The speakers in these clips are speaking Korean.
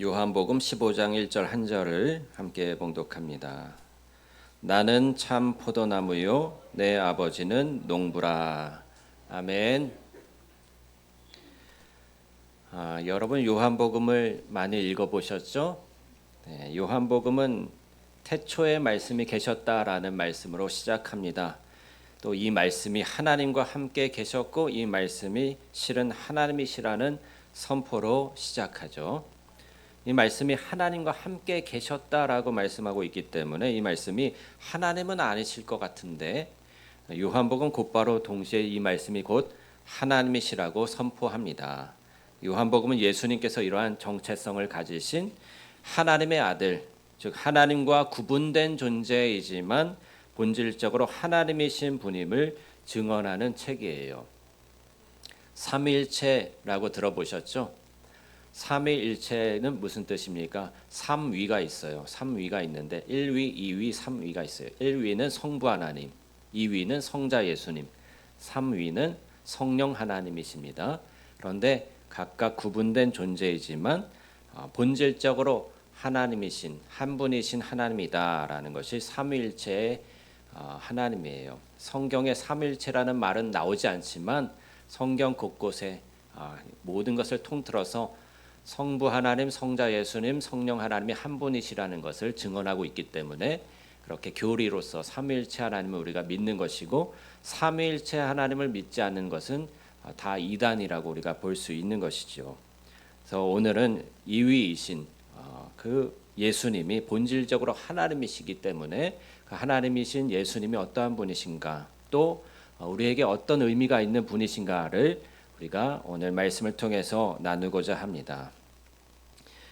요한복음 15장 1절 한 절을 함께 봉독합니다. 나는 참 포도나무요 내 아버지는 농부라. 아멘. 여러분 요한복음을 많이 읽어보셨죠? 네, 요한복음은 태초에 말씀이 계셨다라는 말씀으로 시작합니다. 또 이 말씀이 하나님과 함께 계셨고 이 말씀이 실은 하나님이시라는 선포로 시작하죠. 이 말씀이 하나님과 함께 계셨다라고 말씀하고 있기 때문에 이 말씀이 하나님은 아니실 것 같은데 요한복음 곧바로 동시에 이 말씀이 곧 하나님이시라고 선포합니다. 요한복음은 예수님께서 이러한 정체성을 가지신 하나님의 아들, 즉 하나님과 구분된 존재이지만 본질적으로 하나님이신 분임을 증언하는 책이에요. 삼위일체라고 들어보셨죠? 삼위일체는 무슨 뜻입니까? 삼위가 있어요. 삼위가 있는데 1위, 2위, 3위가 있어요. 1위는 성부 하나님, 2위는 성자 예수님, 3위는 성령 하나님이십니다. 그런데 각각 구분된 존재이지만 본질적으로 하나님이신 한 분이신 하나님이다라는 것이 삼위일체의 하나님이에요. 성경에 삼위일체라는 말은 나오지 않지만 성경 곳곳에 모든 것을 통틀어서 성부 하나님, 성자 예수님, 성령 하나님이 한 분이시라는 것을 증언하고 있기 때문에 그렇게 교리로서 삼위일체 하나님을 우리가 믿는 것이고 삼위일체 하나님을 믿지 않는 것은 다 이단이라고 우리가 볼 수 있는 것이죠. 그래서 오늘은 이위이신 그 예수님이 본질적으로 하나님이시기 때문에 그 하나님이신 예수님이 어떠한 분이신가 또 우리에게 어떤 의미가 있는 분이신가를 우리가 오늘 말씀을 통해서 나누고자 합니다.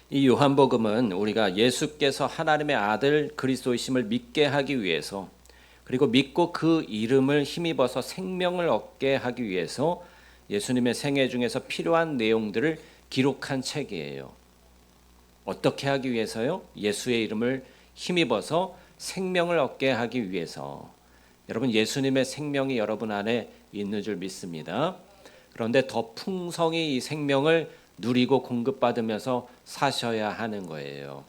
이 요한복음은 우리가 예수께서 하나님의 아들 그리스도이심을 믿게 하기 위해서 그리고 믿고 그 이름을 힘입어서 생명을 얻게 하기 위해서 예수님의 생애 중에서 필요한 내용들을 기록한 책이에요. 어떻게 하기 위해서요? 예수의 이름을 힘입어서 생명을 얻게 하기 위해서. 여러분 예수님의 생명이 여러분 안에 있는 줄 믿습니다. 그런데 더 풍성히 이 생명을 누리고 공급받으면서 사셔야 하는 거예요.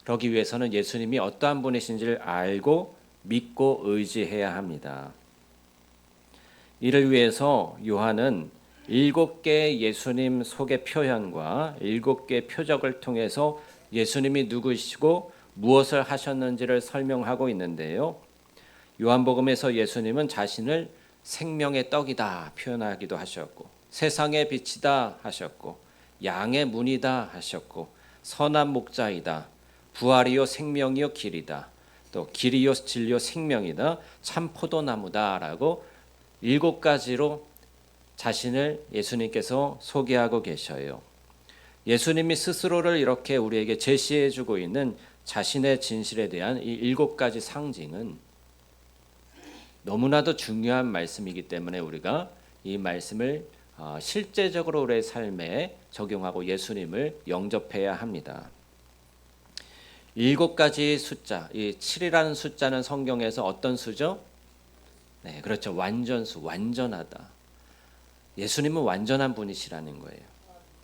그러기 위해서는 예수님이 어떠한 분이신지를 알고 믿고 의지해야 합니다. 이를 위해서 요한은 7개의 예수님 소개 표현과 7개의 표적을 통해서 예수님이 누구시고 무엇을 하셨는지를 설명하고 있는데요. 요한복음에서 예수님은 자신을 생명의 떡이다 표현하기도 하셨고 세상의 빛이다 하셨고 양의 문이다 하셨고 선한 목자이다 부활이요 생명이요 길이다 또 길이요 진리요 생명이다 참 포도나무다라고 7가지로 자신을 예수님께서 소개하고 계셔요. 예수님이 스스로를 이렇게 우리에게 제시해 주고 있는 자신의 진실에 대한 이 7가지 상징은 너무나도 중요한 말씀이기 때문에 우리가 이 말씀을 실제적으로 우리의 삶에 적용하고 예수님을 영접해야 합니다. 7가지 숫자, 이 7이라는 숫자는 성경에서 어떤 수죠? 네, 그렇죠. 완전수, 완전하다. 예수님은 완전한 분이시라는 거예요.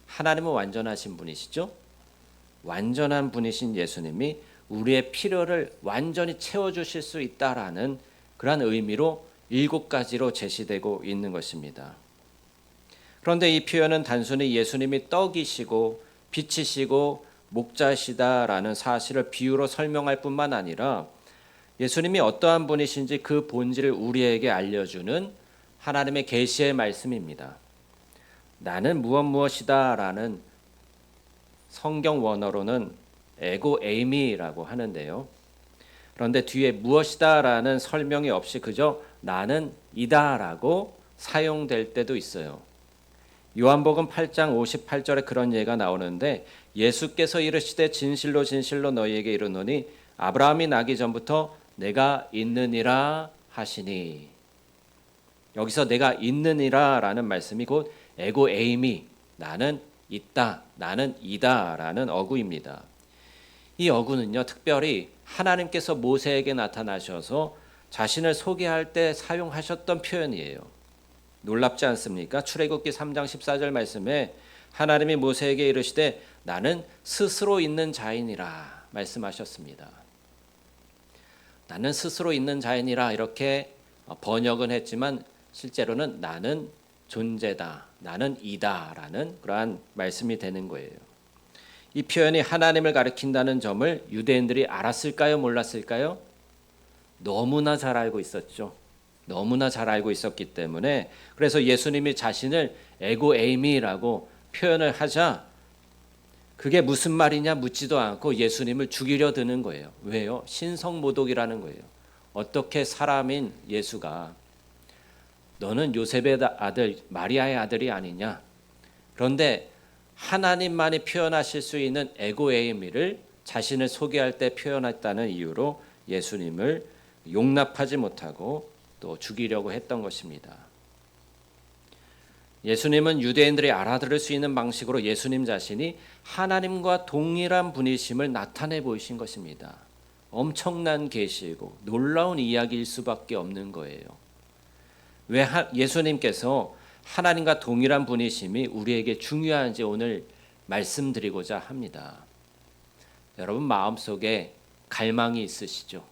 하나님은 완전하신 분이시죠? 완전한 분이신 예수님이 우리의 필요를 완전히 채워주실 수 있다라는 그러한 의미로 7가지로 제시되고 있는 것입니다. 그런데 이 표현은 단순히 예수님이 떡이시고 빛이시고 목자시다라는 사실을 비유로 설명할 뿐만 아니라 예수님이 어떠한 분이신지 그 본질을 우리에게 알려주는 하나님의 계시의 말씀입니다. 나는 무엇이다라는 성경 원어로는 에고 에이미라고 하는데요. 그런데 뒤에 무엇이다라는 설명이 없이 그저 나는 이다라고 사용될 때도 있어요. 요한복음 8장 58절에 그런 예가 나오는데 예수께서 이르시되 진실로 진실로 너희에게 이르노니 아브라함이 나기 전부터 내가 있느니라 하시니 여기서 내가 있느니라라는 말씀이 곧 에고 에이미 나는 있다 나는 이다라는 어구입니다. 이 어구는요 특별히 하나님께서 모세에게 나타나셔서 자신을 소개할 때 사용하셨던 표현이에요. 놀랍지 않습니까? 출애굽기 3장 14절 말씀에 하나님이 모세에게 이르시되 나는 스스로 있는 자이니라 말씀하셨습니다. 나는 스스로 있는 자이니라 이렇게 번역은 했지만 실제로는 나는 존재다, 나는 이다라는 그러한 말씀이 되는 거예요. 이 표현이 하나님을 가리킨다는 점을 유대인들이 알았을까요? 몰랐을까요? 너무나 잘 알고 있었죠. 너무나 잘 알고 있었기 때문에 그래서 예수님이 자신을 에고 에이미라고 표현을 하자 그게 무슨 말이냐 묻지도 않고 예수님을 죽이려 드는 거예요. 왜요? 신성모독이라는 거예요. 어떻게 사람인 예수가 너는 요셉의 아들 마리아의 아들이 아니냐. 그런데 하나님만이 표현하실 수 있는 에고에이미를 자신을 소개할 때 표현했다는 이유로 예수님을 용납하지 못하고 또 죽이려고 했던 것입니다. 예수님은 유대인들이 알아들을 수 있는 방식으로 예수님 자신이 하나님과 동일한 분이심을 나타내 보이신 것입니다. 엄청난 계시이고 놀라운 이야기일 수밖에 없는 거예요. 왜 예수님께서 하나님과 동일한 분이심이 우리에게 중요한지 오늘 말씀드리고자 합니다. 여러분 마음속에 갈망이 있으시죠?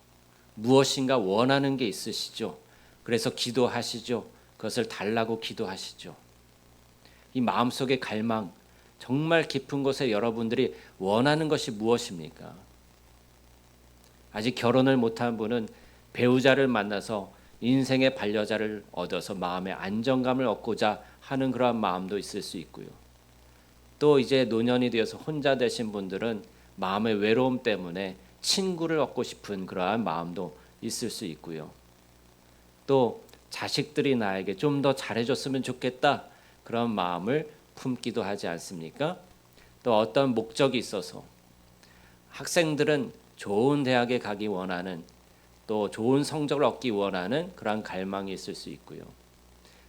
무엇인가 원하는 게 있으시죠? 그래서 기도하시죠? 그것을 달라고 기도하시죠? 이 마음속의 갈망, 정말 깊은 곳에 여러분들이 원하는 것이 무엇입니까? 아직 결혼을 못한 분은 배우자를 만나서 인생의 반려자를 얻어서 마음의 안정감을 얻고자 하는 그러한 마음도 있을 수 있고요. 또 이제 노년이 되어서 혼자 되신 분들은 마음의 외로움 때문에 친구를 얻고 싶은 그러한 마음도 있을 수 있고요. 또 자식들이 나에게 좀 더 잘해줬으면 좋겠다 그런 마음을 품기도 하지 않습니까? 또 어떤 목적이 있어서 학생들은 좋은 대학에 가기 원하는 또 좋은 성적을 얻기 원하는 그런 갈망이 있을 수 있고요.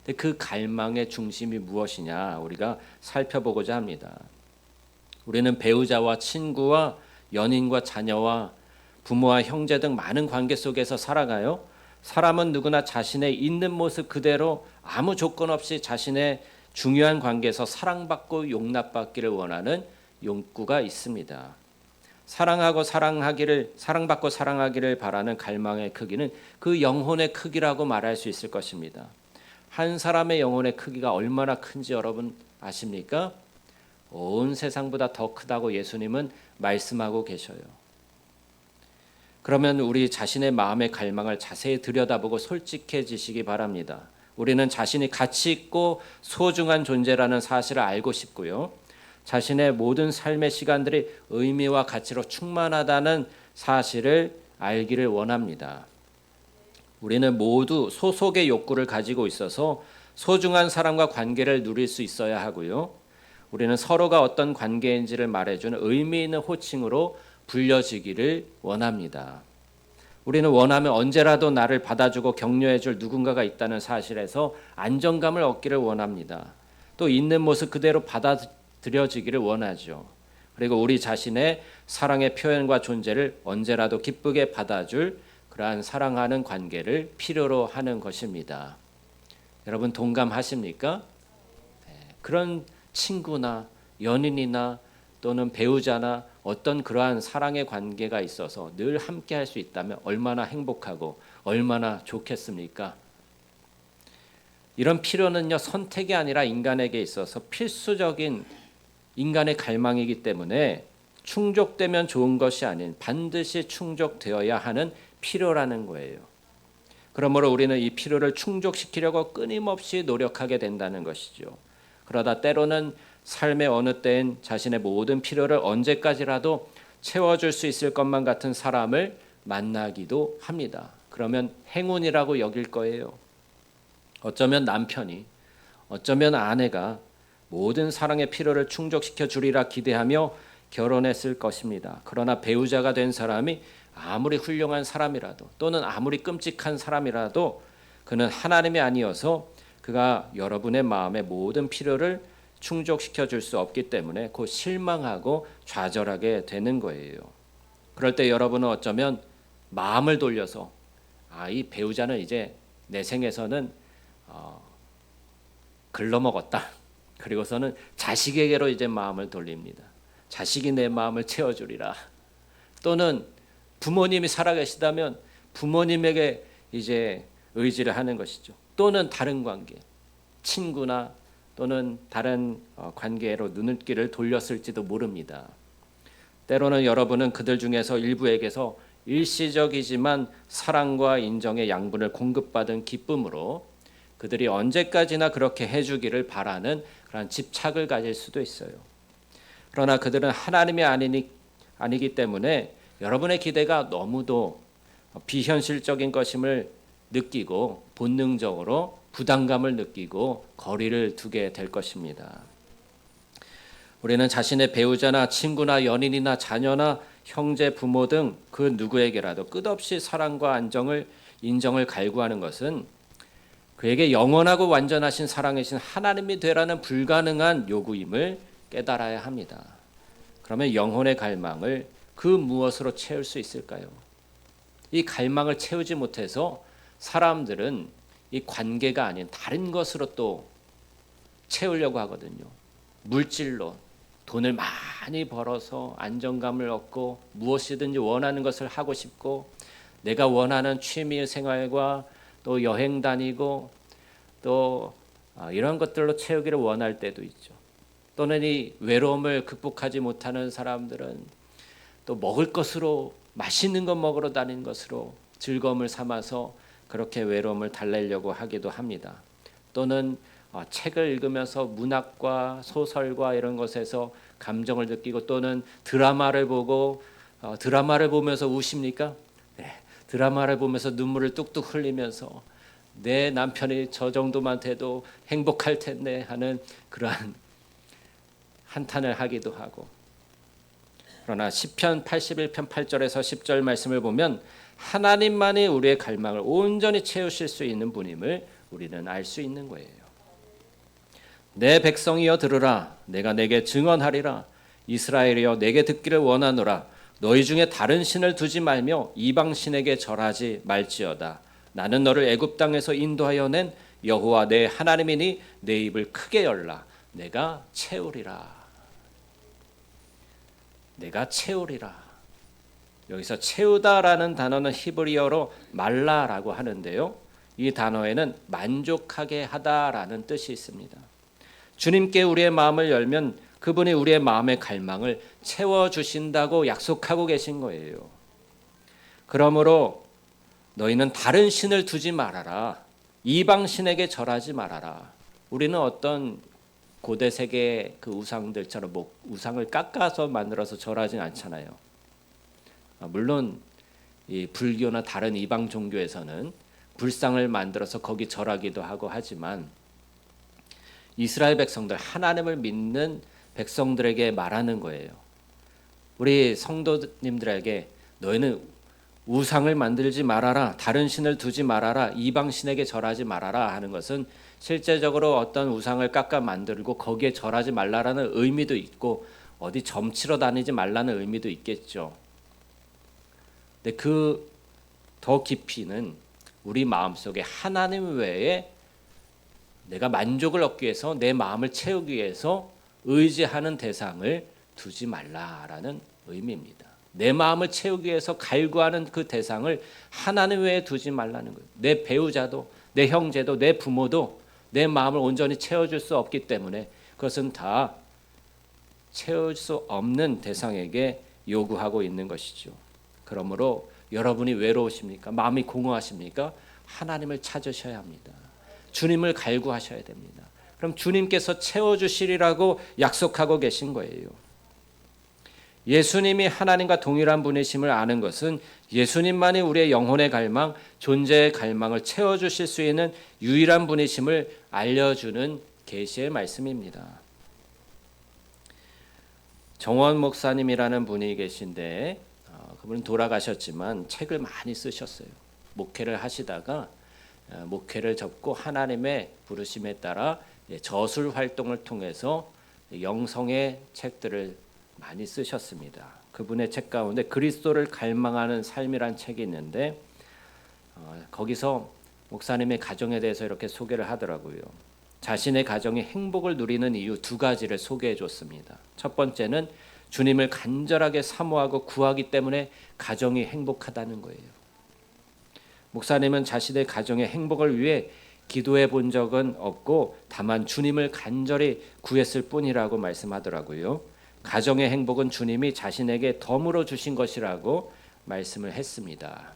근데 그 갈망의 중심이 무엇이냐 우리가 살펴보고자 합니다. 우리는 배우자와 친구와 연인과 자녀와 부모와 형제 등 많은 관계 속에서 살아가요. 사람은 누구나 자신의 있는 모습 그대로 아무 조건 없이 자신의 중요한 관계에서 사랑받고 용납받기를 원하는 욕구가 있습니다. 사랑받고 사랑하기를 바라는 갈망의 크기는 그 영혼의 크기라고 말할 수 있을 것입니다. 한 사람의 영혼의 크기가 얼마나 큰지 여러분 아십니까? 온 세상보다 더 크다고 예수님은 말씀하고 계셔요. 그러면 우리 자신의 마음의 갈망을 자세히 들여다보고 솔직해지시기 바랍니다. 우리는 자신이 가치 있고 소중한 존재라는 사실을 알고 싶고요. 자신의 모든 삶의 시간들이 의미와 가치로 충만하다는 사실을 알기를 원합니다. 우리는 모두 소속의 욕구를 가지고 있어서 소중한 사람과 관계를 누릴 수 있어야 하고요. 우리는 서로가 어떤 관계인지를 말해주는 의미 있는 호칭으로 불려지기를 원합니다. 우리는 원하면 언제라도 나를 받아주고 격려해줄 누군가가 있다는 사실에서 안정감을 얻기를 원합니다. 또 있는 모습 그대로 받아들여지기를 원하죠. 그리고 우리 자신의 사랑의 표현과 존재를 언제라도 기쁘게 받아줄 그러한 사랑하는 관계를 필요로 하는 것입니다. 여러분 동감하십니까? 그런 친구나 연인이나 또는 배우자나 어떤 그러한 사랑의 관계가 있어서 늘 함께 할 수 있다면 얼마나 행복하고 얼마나 좋겠습니까? 이런 필요는요 선택이 아니라 인간에게 있어서 필수적인 인간의 갈망이기 때문에 충족되면 좋은 것이 아닌 반드시 충족되어야 하는 필요라는 거예요. 그러므로 우리는 이 필요를 충족시키려고 끊임없이 노력하게 된다는 것이죠. 그러다 때로는 삶의 어느 때엔 자신의 모든 필요를 언제까지라도 채워줄 수 있을 것만 같은 사람을 만나기도 합니다. 그러면 행운이라고 여길 거예요. 어쩌면 남편이, 어쩌면 아내가 모든 사랑의 필요를 충족시켜 주리라 기대하며 결혼했을 것입니다. 그러나 배우자가 된 사람이 아무리 훌륭한 사람이라도 또는 아무리 끔찍한 사람이라도 그는 하나님이 아니어서 그가 여러분의 마음의 모든 필요를 충족시켜 줄 수 없기 때문에 곧 실망하고 좌절하게 되는 거예요. 그럴 때 여러분은 어쩌면 마음을 돌려서 이 배우자는 이제 내 생에서는 글러먹었다. 그리고서는 자식에게로 이제 마음을 돌립니다. 자식이 내 마음을 채워주리라. 또는 부모님이 살아계시다면 부모님에게 이제 의지를 하는 것이죠. 또는 다른 관계, 친구나 또는 다른 관계로 눈길을 돌렸을지도 모릅니다. 때로는 여러분은 그들 중에서 일부에게서 일시적이지만 사랑과 인정의 양분을 공급받은 기쁨으로 그들이 언제까지나 그렇게 해주기를 바라는 그런 집착을 가질 수도 있어요. 그러나 그들은 하나님이 아니기 때문에 여러분의 기대가 너무도 비현실적인 것임을 느끼고 본능적으로 부담감을 느끼고 거리를 두게 될 것입니다. 우리는 자신의 배우자나 친구나 연인이나 자녀나 형제, 부모 등 그 누구에게라도 끝없이 사랑과 인정을 갈구하는 것은 그에게 영원하고 완전하신 사랑이신 하나님이 되라는 불가능한 요구임을 깨달아야 합니다. 그러면 영혼의 갈망을 그 무엇으로 채울 수 있을까요? 이 갈망을 채우지 못해서 사람들은 이 관계가 아닌 다른 것으로 또 채우려고 하거든요. 물질로 돈을 많이 벌어서 안정감을 얻고 무엇이든지 원하는 것을 하고 싶고 내가 원하는 취미 생활과 또 여행 다니고 또 이런 것들로 채우기를 원할 때도 있죠. 또는 이 외로움을 극복하지 못하는 사람들은 또 먹을 것으로 맛있는 것 먹으러 다니는 것으로 즐거움을 삼아서 그렇게 외로움을 달래려고 하기도 합니다. 또는 책을 읽으면서 문학과 소설과 이런 것에서 감정을 느끼고 또는 드라마를 보고 드라마를 보면서 우십니까? 네, 드라마를 보면서 눈물을 뚝뚝 흘리면서 내 남편이 저 정도만 돼도 행복할 텐데 하는 그러한 한탄을 하기도 하고 그러나 시편 81편 8절에서 10절 말씀을 보면 하나님만이 우리의 갈망을 온전히 채우실 수 있는 분임을 우리는 알 수 있는 거예요. 내 백성이여 들으라 내가 내게 증언하리라 이스라엘이여 내게 듣기를 원하노라 너희 중에 다른 신을 두지 말며 이방 신에게 절하지 말지어다 나는 너를 애굽 땅에서 인도하여 낸 여호와 내 하나님이니 내 입을 크게 열라 내가 채우리라. 내가 채우리라. 여기서 채우다라는 단어는 히브리어로 말라라고 하는데요. 이 단어에는 만족하게 하다라는 뜻이 있습니다. 주님께 우리의 마음을 열면 그분이 우리의 마음의 갈망을 채워주신다고 약속하고 계신 거예요. 그러므로 너희는 다른 신을 두지 말아라. 이방 신에게 절하지 말아라. 우리는 어떤 고대 세계 그 우상들처럼 우상을 깎아서 만들어서 절하진 않잖아요. 물론 이 불교나 다른 이방 종교에서는 불상을 만들어서 거기 절하기도 하고 하지만 이스라엘 백성들 하나님을 믿는 백성들에게 말하는 거예요. 우리 성도님들에게 너희는 우상을 만들지 말아라. 다른 신을 두지 말아라. 이방 신에게 절하지 말아라 하는 것은 실제적으로 어떤 우상을 깎아 만들고 거기에 절하지 말라라는 의미도 있고 어디 점치러 다니지 말라는 의미도 있겠죠. 근데 그 더 깊이는 우리 마음속에 하나님 외에 내가 만족을 얻기 위해서 내 마음을 채우기 위해서 의지하는 대상을 두지 말라라는 의미입니다. 내 마음을 채우기 위해서 갈구하는 그 대상을 하나님 외에 두지 말라는 거예요. 내 배우자도 내 형제도 내 부모도 내 마음을 온전히 채워줄 수 없기 때문에 그것은 다 채울 수 없는 대상에게 요구하고 있는 것이죠. 그러므로 여러분이 외로우십니까? 마음이 공허하십니까? 하나님을 찾으셔야 합니다. 주님을 갈구하셔야 됩니다. 그럼 주님께서 채워주시리라고 약속하고 계신 거예요. 예수님이 하나님과 동일한 분이심을 아는 것은 예수님만이 우리의 영혼의 갈망, 존재의 갈망을 채워주실 수 있는 유일한 분이심을 알려주는 계시의 말씀입니다. 정원 목사님이라는 분이 계신데 그분은 돌아가셨지만 책을 많이 쓰셨어요. 목회를 하시다가 목회를 접고 하나님의 부르심에 따라 저술 활동을 통해서 영성의 책들을 많이 쓰셨습니다. 그분의 책 가운데 그리스도를 갈망하는 삶이란 책이 있는데 거기서 목사님의 가정에 대해서 이렇게 소개를 하더라고요. 자신의 가정이 행복을 누리는 이유 두 가지를 소개해 줬습니다. 첫 번째는 주님을 간절하게 사모하고 구하기 때문에 가정이 행복하다는 거예요. 목사님은 자신의 가정의 행복을 위해 기도해 본 적은 없고 다만 주님을 간절히 구했을 뿐이라고 말씀하더라고요. 가정의 행복은 주님이 자신에게 덤으로 주신 것이라고 말씀을 했습니다.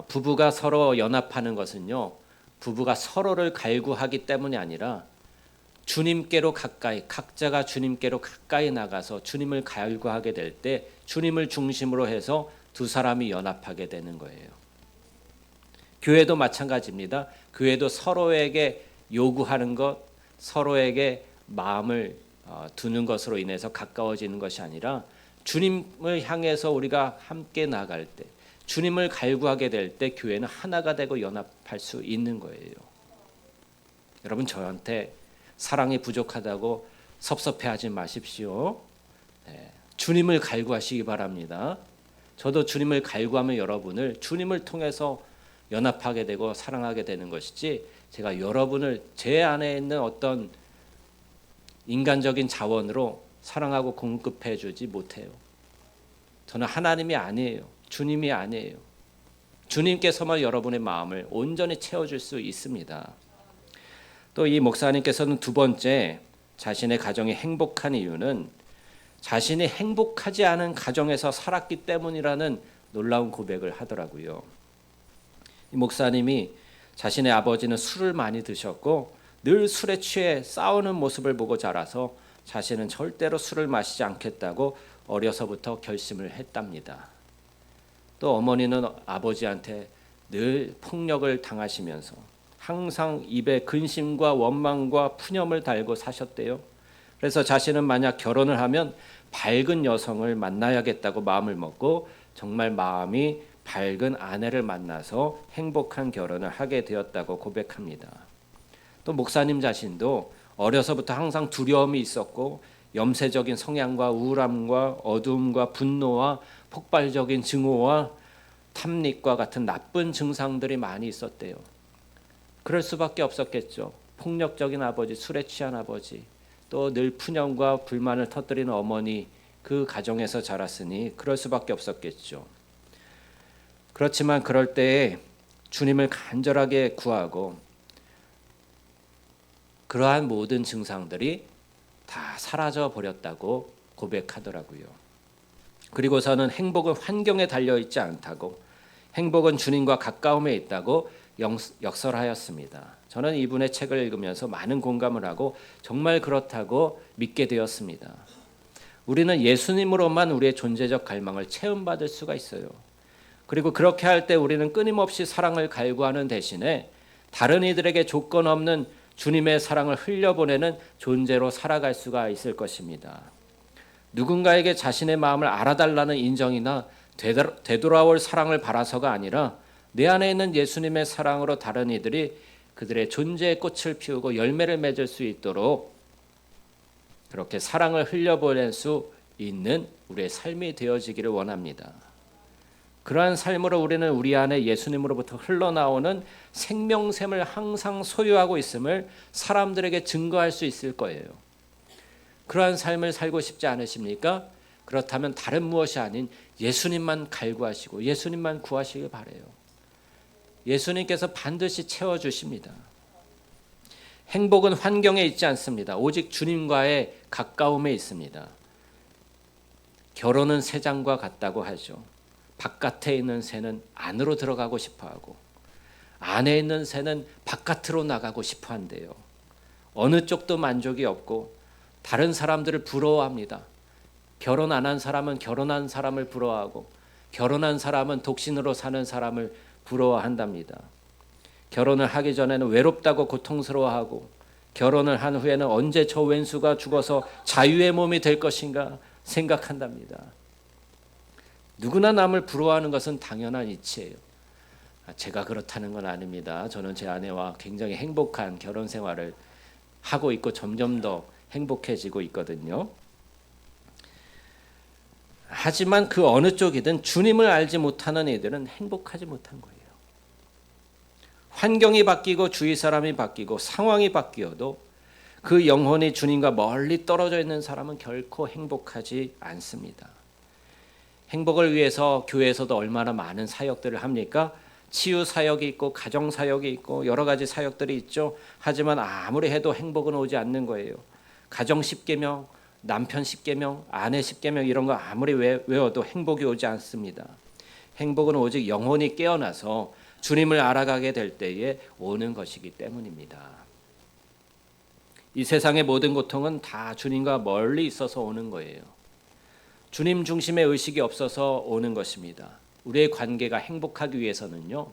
부부가 서로 연합하는 것은요, 부부가 서로를 갈구하기 때문이 아니라 주님께로 가까이, 각자가 주님께로 가까이 나가서 주님을 갈구하게 될 때 주님을 중심으로 해서 두 사람이 연합하게 되는 거예요. 교회도 마찬가지입니다. 교회도 서로에게 요구하는 것, 서로에게 마음을 두는 것으로 인해서 가까워지는 것이 아니라 주님을 향해서 우리가 함께 나갈 때, 주님을 갈구하게 될 때 교회는 하나가 되고 연합할 수 있는 거예요. 여러분, 저한테 사랑이 부족하다고 섭섭해하지 마십시오. 주님을 갈구하시기 바랍니다. 저도 주님을 갈구하면 여러분을 주님을 통해서 연합하게 되고 사랑하게 되는 것이지, 제가 여러분을 제 안에 있는 어떤 인간적인 자원으로 사랑하고 공급해 주지 못해요. 저는 하나님이 아니에요. 주님이 아니에요. 주님께서만 여러분의 마음을 온전히 채워줄 수 있습니다. 또 이 목사님께서는 두 번째, 자신의 가정이 행복한 이유는 자신이 행복하지 않은 가정에서 살았기 때문이라는 놀라운 고백을 하더라고요. 이 목사님이 자신의 아버지는 술을 많이 드셨고 늘 술에 취해 싸우는 모습을 보고 자라서 자신은 절대로 술을 마시지 않겠다고 어려서부터 결심을 했답니다. 또 어머니는 아버지한테 늘 폭력을 당하시면서 항상 입에 근심과 원망과 푸념을 달고 사셨대요. 그래서 자신은 만약 결혼을 하면 밝은 여성을 만나야겠다고 마음을 먹고 정말 마음이 밝은 아내를 만나서 행복한 결혼을 하게 되었다고 고백합니다. 또 목사님 자신도 어려서부터 항상 두려움이 있었고 염세적인 성향과 우울함과 어두움과 분노와 폭발적인 증오와 탐닉과 같은 나쁜 증상들이 많이 있었대요. 그럴 수밖에 없었겠죠. 폭력적인 아버지, 술에 취한 아버지, 또 늘 푸념과 불만을 터뜨리는 어머니, 그 가정에서 자랐으니 그럴 수밖에 없었겠죠. 그렇지만 그럴 때에 주님을 간절하게 구하고 그러한 모든 증상들이 다 사라져 버렸다고 고백하더라고요. 그리고서는 행복은 환경에 달려있지 않다고, 행복은 주님과 가까움에 있다고 역설하였습니다. 저는 이분의 책을 읽으면서 많은 공감을 하고 정말 그렇다고 믿게 되었습니다. 우리는 예수님으로만 우리의 존재적 갈망을 체험받을 수가 있어요. 그리고 그렇게 할 때 우리는 끊임없이 사랑을 갈구하는 대신에 다른 이들에게 조건 없는 주님의 사랑을 흘려보내는 존재로 살아갈 수가 있을 것입니다. 누군가에게 자신의 마음을 알아달라는 인정이나 되돌아올 사랑을 바라서가 아니라 내 안에 있는 예수님의 사랑으로 다른 이들이 그들의 존재의 꽃을 피우고 열매를 맺을 수 있도록 그렇게 사랑을 흘려보낼 수 있는 우리의 삶이 되어지기를 원합니다. 그러한 삶으로 우리는 우리 안에 예수님으로부터 흘러나오는 생명샘을 항상 소유하고 있음을 사람들에게 증거할 수 있을 거예요. 그러한 삶을 살고 싶지 않으십니까? 그렇다면 다른 무엇이 아닌 예수님만 갈구하시고 예수님만 구하시길 바라요. 예수님께서 반드시 채워주십니다. 행복은 환경에 있지 않습니다. 오직 주님과의 가까움에 있습니다. 결혼은 새장과 같다고 하죠. 바깥에 있는 새는 안으로 들어가고 싶어하고 안에 있는 새는 바깥으로 나가고 싶어한대요. 어느 쪽도 만족이 없고 다른 사람들을 부러워합니다. 결혼 안 한 사람은 결혼한 사람을 부러워하고 결혼한 사람은 독신으로 사는 사람을 부러워한답니다. 결혼을 하기 전에는 외롭다고 고통스러워하고 결혼을 한 후에는 언제 저 왼수가 죽어서 자유의 몸이 될 것인가 생각한답니다. 누구나 남을 부러워하는 것은 당연한 이치예요. 제가 그렇다는 건 아닙니다. 저는 제 아내와 굉장히 행복한 결혼 생활을 하고 있고 점점 더 행복해지고 있거든요. 하지만 그 어느 쪽이든 주님을 알지 못하는 이들은 행복하지 못한 거예요. 환경이 바뀌고 주위 사람이 바뀌고 상황이 바뀌어도 그 영혼이 주님과 멀리 떨어져 있는 사람은 결코 행복하지 않습니다. 행복을 위해서 교회에서도 얼마나 많은 사역들을 합니까? 치유 사역이 있고 가정 사역이 있고 여러 가지 사역들이 있죠. 하지만 아무리 해도 행복은 오지 않는 거예요. 가정 10계명, 남편 10계명, 아내 10계명 이런 거 아무리 외워도 행복이 오지 않습니다. 행복은 오직 영혼이 깨어나서 주님을 알아가게 될 때에 오는 것이기 때문입니다. 이 세상의 모든 고통은 다 주님과 멀리 있어서 오는 거예요. 주님 중심의 의식이 없어서 오는 것입니다. 우리의 관계가 행복하기 위해서는요,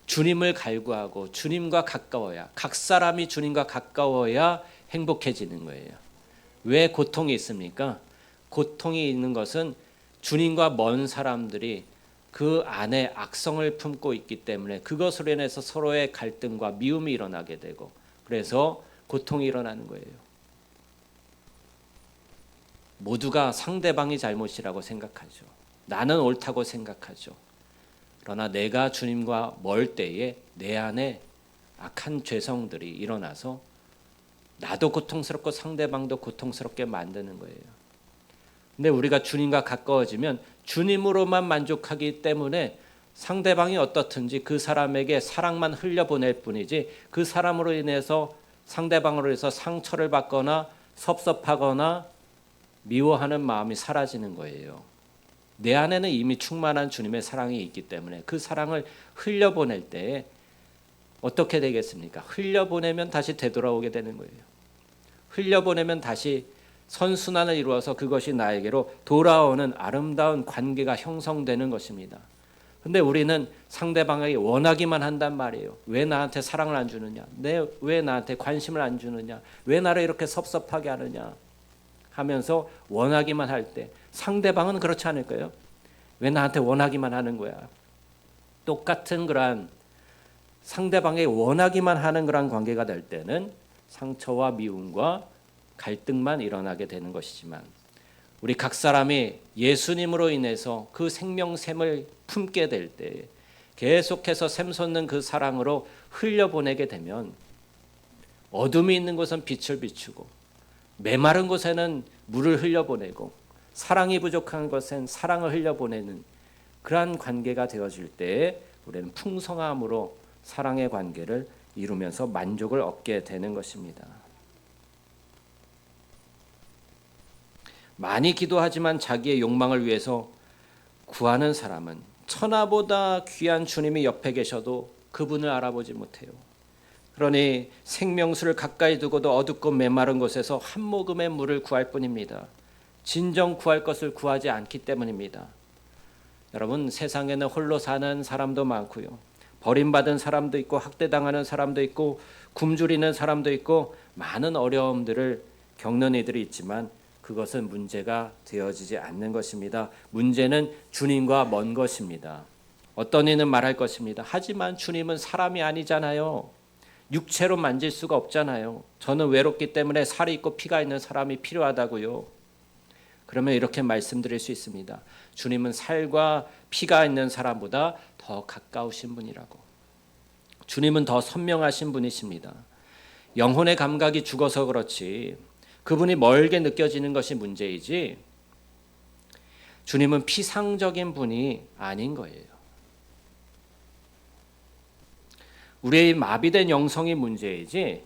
주님을 갈구하고 주님과 가까워야, 각 사람이 주님과 가까워야 행복해지는 거예요. 왜 고통이 있습니까? 고통이 있는 것은 주님과 먼 사람들이 그 안에 악성을 품고 있기 때문에 그것으로 인해서 서로의 갈등과 미움이 일어나게 되고, 그래서 고통이 일어나는 거예요. 모두가 상대방이 잘못이라고 생각하죠. 나는 옳다고 생각하죠. 그러나 내가 주님과 멀 때에 내 안에 악한 죄성들이 일어나서 나도 고통스럽고 상대방도 고통스럽게 만드는 거예요. 근데 우리가 주님과 가까워지면 주님으로만 만족하기 때문에 상대방이 어떻든지 그 사람에게 사랑만 흘려보낼 뿐이지, 그 사람으로 인해서 상대방으로 해서 상처를 받거나 섭섭하거나 미워하는 마음이 사라지는 거예요. 내 안에는 이미 충만한 주님의 사랑이 있기 때문에 그 사랑을 흘려보낼 때 어떻게 되겠습니까? 흘려보내면 다시 되돌아오게 되는 거예요. 흘려보내면 다시 선순환을 이루어서 그것이 나에게로 돌아오는 아름다운 관계가 형성되는 것입니다. 근데 우리는 상대방에게 원하기만 한단 말이에요. 왜 나한테 사랑을 안 주느냐? 왜 나한테 관심을 안 주느냐? 왜 나를 이렇게 섭섭하게 하느냐? 하면서 원하기만 할 때 상대방은 그렇지 않을까요? 왜 나한테 원하기만 하는 거야? 똑같은 그러한 상대방에게 원하기만 하는 그러한 관계가 될 때는 상처와 미움과 갈등만 일어나게 되는 것이지만, 우리 각 사람이 예수님으로 인해서 그 생명샘을 품게 될 때 계속해서 샘솟는 그 사랑으로 흘려보내게 되면 어둠이 있는 곳은 빛을 비추고 메마른 곳에는 물을 흘려보내고 사랑이 부족한 곳엔 사랑을 흘려보내는 그러한 관계가 되어질 때 우리는 풍성함으로 사랑의 관계를 이루면서 만족을 얻게 되는 것입니다. 많이 기도하지만 자기의 욕망을 위해서 구하는 사람은 천하보다 귀한 주님이 옆에 계셔도 그분을 알아보지 못해요. 그러니 생명수를 가까이 두고도 어둡고 메마른 곳에서 한 모금의 물을 구할 뿐입니다. 진정 구할 것을 구하지 않기 때문입니다. 여러분, 세상에는 홀로 사는 사람도 많고요, 버림받은 사람도 있고 학대당하는 사람도 있고 굶주리는 사람도 있고 많은 어려움들을 겪는 이들이 있지만 그것은 문제가 되어지지 않는 것입니다. 문제는 주님과 먼 것입니다. 어떤 이는 말할 것입니다. 하지만 주님은 사람이 아니잖아요. 육체로 만질 수가 없잖아요. 저는 외롭기 때문에 살이 있고 피가 있는 사람이 필요하다고요. 그러면 이렇게 말씀드릴 수 있습니다. 주님은 살과 피가 있는 사람보다 더 가까우신 분이라고. 주님은 더 선명하신 분이십니다. 영혼의 감각이 죽어서 그렇지 그분이 멀게 느껴지는 것이 문제이지 주님은 피상적인 분이 아닌 거예요. 우리의 마비된 영성이 문제이지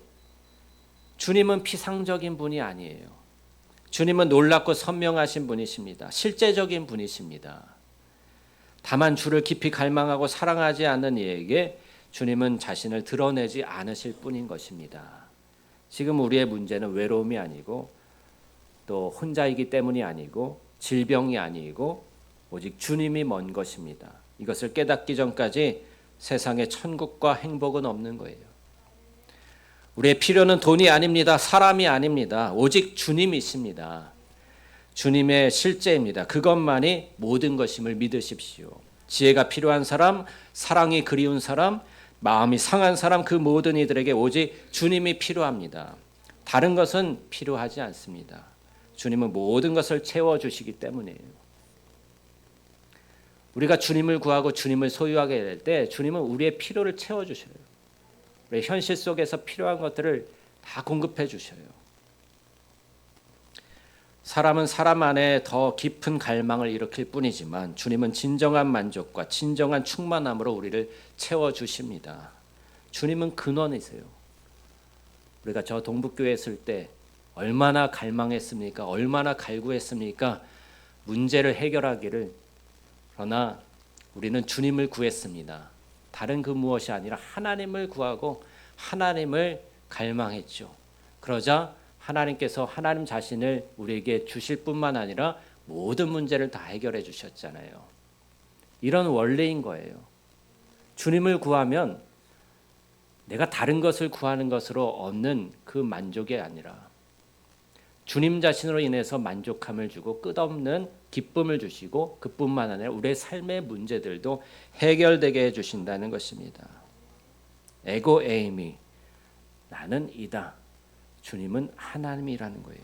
주님은 피상적인 분이 아니에요. 주님은 놀랍고 선명하신 분이십니다. 실제적인 분이십니다. 다만 주를 깊이 갈망하고 사랑하지 않는 이에게 주님은 자신을 드러내지 않으실 뿐인 것입니다. 지금 우리의 문제는 외로움이 아니고 또 혼자이기 때문이 아니고 질병이 아니고 오직 주님이 먼 것입니다. 이것을 깨닫기 전까지 세상에 천국과 행복은 없는 거예요. 우리의 필요는 돈이 아닙니다. 사람이 아닙니다. 오직 주님이십니다. 주님의 실제입니다. 그것만이 모든 것임을 믿으십시오. 지혜가 필요한 사람, 사랑이 그리운 사람, 마음이 상한 사람, 그 모든 이들에게 오직 주님이 필요합니다. 다른 것은 필요하지 않습니다. 주님은 모든 것을 채워주시기 때문이에요. 우리가 주님을 구하고 주님을 소유하게 될 때 주님은 우리의 필요를 채워주셔요. 우리 현실 속에서 필요한 것들을 다 공급해 주셔요. 사람은 사람 안에 더 깊은 갈망을 일으킬 뿐이지만 주님은 진정한 만족과 진정한 충만함으로 우리를 채워주십니다. 주님은 근원이세요. 우리가 저 동북교회 있을 때 얼마나 갈망했습니까? 얼마나 갈구했습니까? 문제를 해결하기를. 그러나 우리는 주님을 구했습니다. 다른 그 무엇이 아니라 하나님을 구하고 하나님을 갈망했죠. 그러자 하나님께서 하나님 자신을 우리에게 주실 뿐만 아니라 모든 문제를 다 해결해 주셨잖아요. 이런 원리인 거예요. 주님을 구하면 내가 다른 것을 구하는 것으로 얻는 그 만족이 아니라 주님 자신으로 인해서 만족함을 주고 끝없는 기쁨을 주시고 그뿐만 아니라 우리의 삶의 문제들도 해결되게 해주신다는 것입니다. 에고 에이미, 나는 이다. 주님은 하나님이라는 거예요.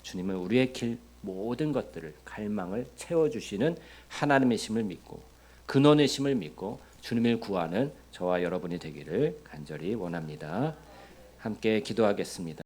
주님은 우리의 길 모든 것들을 갈망을 채워주시는 하나님이심을 믿고 근원이심을 믿고 주님을 구하는 저와 여러분이 되기를 간절히 원합니다. 함께 기도하겠습니다.